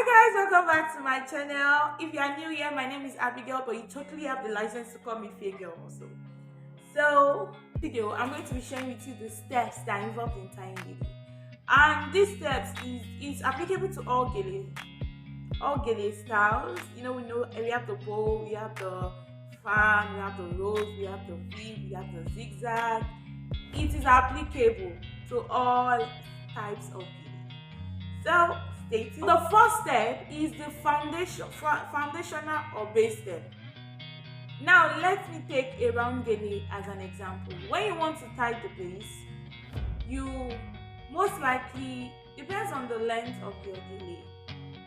Hi guys, welcome back to my channel. If you are new here, my name is Abigail, but you totally have the license to call me Fake Girl also. So, video, I'm going to be sharing with you the steps that are involved in tying gele. And these steps is applicable to all gele styles. We have the bow, we have the fan, we have the rose, we have the V, we have the zigzag. It is applicable to all types of gele. So, the first step is the foundational or base step. Now let me take a round gele as an example. When you want to tie the base, you most likely, depends on the length of your gele,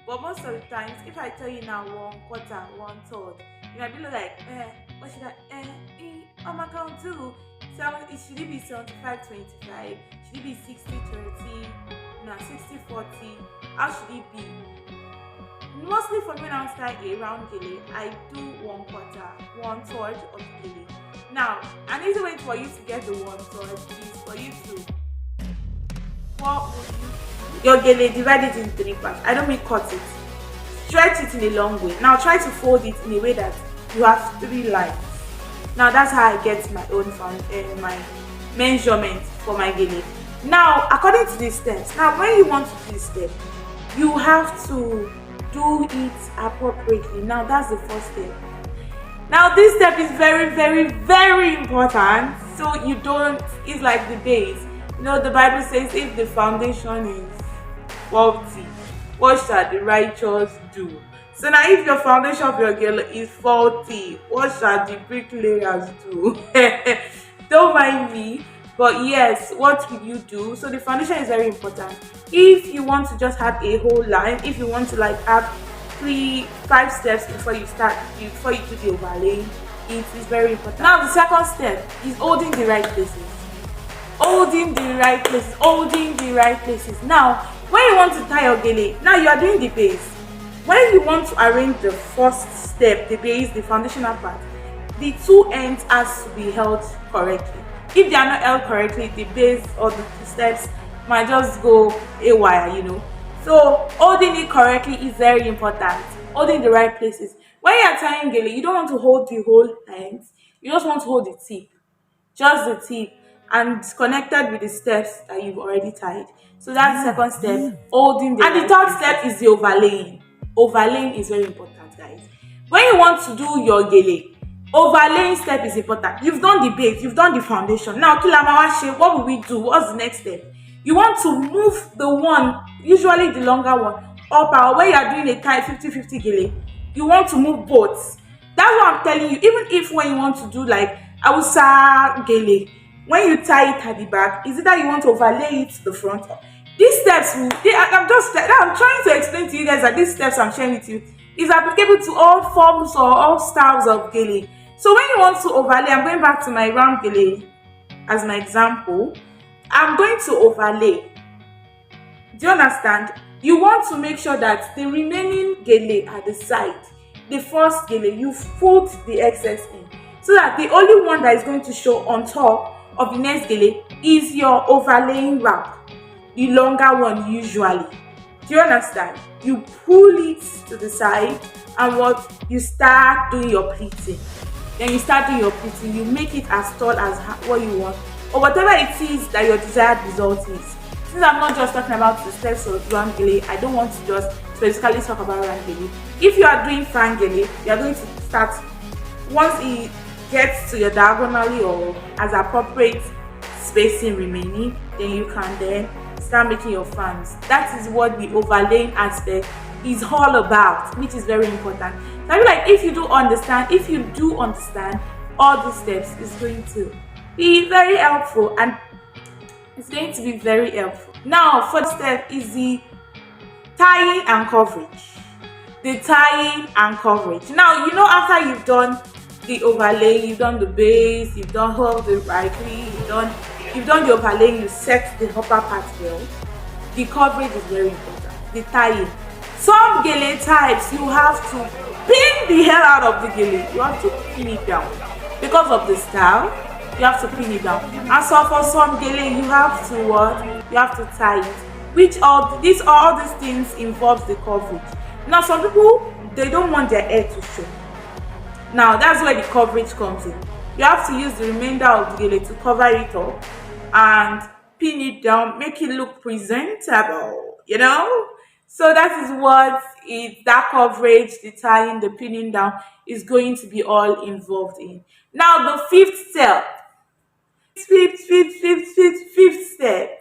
but most of the times, if I tell you now 1/4, 1/3, you might be like, what should I oh my god, do? Should it be 75-25? Should it be 60-30? No, 60-40? How should it be? Mostly for me, when I tie a round gele, I do 1/4, 1/3 of gele. Now, an easy way for you to get the 1/3 is for you to, your gele, divide it in 3 parts. I don't mean cut it. Stretch it in a long way. Now try to fold it in a way that you have 3 lines. Now that's how I get my own my measurement for my gele. Now, according to these steps, now when you want to do this step, you have to do it appropriately. Now that's the first step. Now this step is very, very, very important. So you don't, it's like the base. The Bible says, if the foundation is faulty, what shall the righteous do? So now if your foundation of your gele is faulty, what shall the bricklayers do? Don't mind me. But yes, what will you do? So the foundation is very important. If you want to just have a whole line, if you want to have 3-5 steps before you do the overlaying, it is very important. Now the second step is holding the right places. Holding the right places. Now, when you want to tie your gele, now you are doing the base. When you want to arrange the first step, the base, the foundational part, the 2 ends has to be held correctly. If they are not held correctly, the base or the steps might just go haywire, So holding it correctly is very important. Holding the right places. When you are tying gele, you don't want to hold the whole ends. You just want to hold the tip. Just the tip. And it's connected with the steps that you've already tied. So that's the second step. Holding the And the third step is the overlaying. Overlaying is very important, guys. When you want to do your gele, overlaying step is important. You've done the base, you've done the foundation. Now, what will we do? What's the next step? You want to move the one, usually the longer one, up, or when you are doing a tie 50-50 gele, you want to move both. That's what I'm telling you. Even if when you want to do like Hausa gele, when you tie it at the back, is it that you want to overlay it to the front? These steps, I'm trying to explain to you guys that these steps I'm sharing with you is applicable to all forms or all styles of gele. So when you want to overlay, I'm going back to my round gele as my example. I'm going to overlay. Do you understand? You want to make sure that the remaining gele at the side, the first gele, you put the excess in, so that the only one that is going to show on top of the next gele is your overlaying wrap, the longer one usually. Do you understand? You pull it to the side and you start doing your pleating. Then you start doing your pleating. You make it as tall as what you want, or whatever it is that your desired result is. Since I'm not just talking about the steps of round gele, I don't want to just specifically talk about round gele. If you are doing fan gele, you are going to start once it gets to your diagonally or as appropriate spacing remaining, then you can then start making your fans. That is what the overlaying aspect is all about, which is very important. So I feel like if you do understand all these steps, it's going to be very helpful, and it's going to be very helpful. Now, first step is the tying and coverage. The tying and coverage. Now, after you've done the overlaying, you've done the base, you've done all the rightly, you've done the overlaying, you set the upper part well. The coverage is very important. The tying. Some gele types, you have to pin the hell out of the gele. You have to pin it down. Because of the style, you have to pin it down. And so for some gele, you have to tie it. which all these things involves the coverage. Now some people, they don't want their hair to show. Now that's where the coverage comes in. You have to use the remainder of the gele to cover it up and pin it down, make it look presentable, you know. So that is what that coverage, the tying, the pinning down is going to be all involved in. Now the fifth step, fifth step.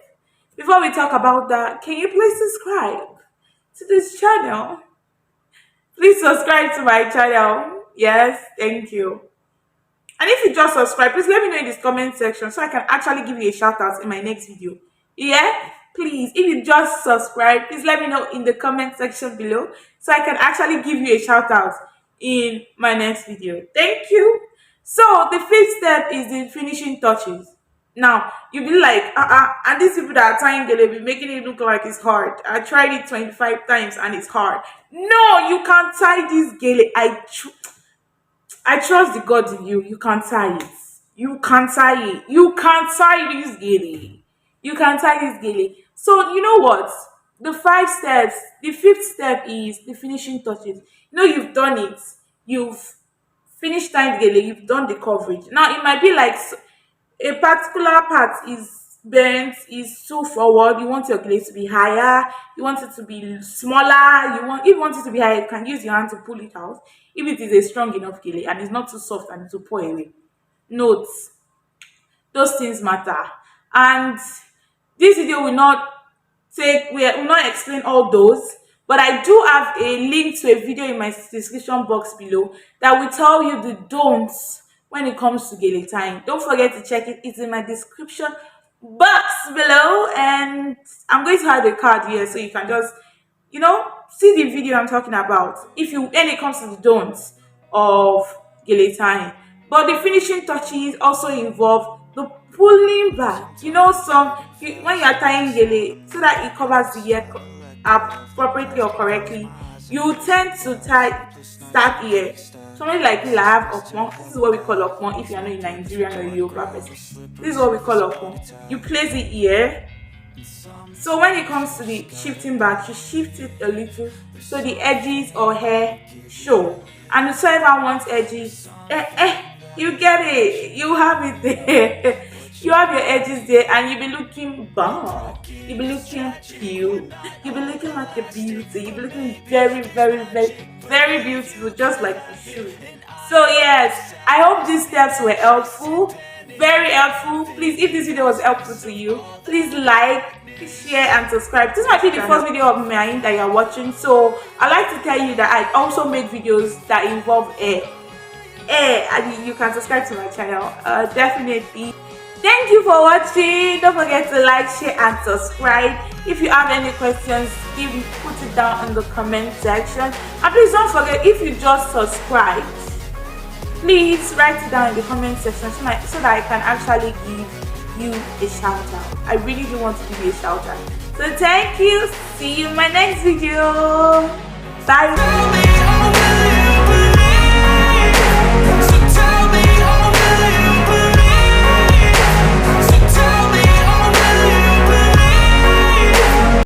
Before we talk about that, can you please subscribe to this channel? Please subscribe to my channel. Yes, thank you. And if you just subscribe, please let me know in this comment section so I can actually give you a shout out in my next video. Yeah, please, if you just subscribe, please let me know in the comment section below so I can actually give you a shout out in my next video. Thank you. So the fifth step is the finishing touches. Now you'll be like, and these people that are tying gele be making it look like it's hard. I tried it 25 times and it's hard. No, you can't tie this gele. I trust the God in you. You can't tie it. You can't tie it. You can't tie this gele. You can't tie this gele. So you know what? The 5 steps. The fifth step is the finishing touches. You know you've done it. You've finished tying the gele. You've done the coverage. Now it might be like a particular part is bent, is too forward. You want your gele to be higher. You want it to be smaller. If you want it to be higher, you can use your hand to pull it out. If it is a strong enough gele and it's not too soft and to pour away. Notes, those things matter. And this video will not explain all those, but I do have a link to a video in my description box below that will tell you the don'ts when it comes to gele tying. Don't forget to check it. It's in my description box below, and I'm going to add a card here so you can just, you know, see the video I'm talking about when it comes to the don'ts of gele tying. But the finishing touches also involve the pulling back. You know, when you are tying gele, so that it covers the ear appropriately or correctly, you tend to start here. Somebody like me, I have okpon. This is what we call okpon. If you are not in Nigerian or Yoruba person, this is what we call okpon. You place it here. So when it comes to the shifting back, you shift it a little so the edges or hair show. And whoever wants edges, you get it. You have it there. You have your edges there, and you'll be looking bomb. You'll be looking cute. You'll be looking like a beauty. You'll be looking very, very, very, very beautiful, just like you should. So yes, I hope these steps were helpful. Very helpful. Please, if this video was helpful to you, please like, share, and subscribe. This might be the first video of mine that you're watching, so I'd like to tell you that I also make videos that involve hair, and you can subscribe to my channel. Definitely. Thank you for watching. Don't forget to like, share, and subscribe. If you have any questions, put it down in the comment section. And please don't forget, if you just subscribed, please write it down in the comment section so that I can actually give you a shout out. I really do want to give you a shout out. So thank you. See you in my next video. Bye.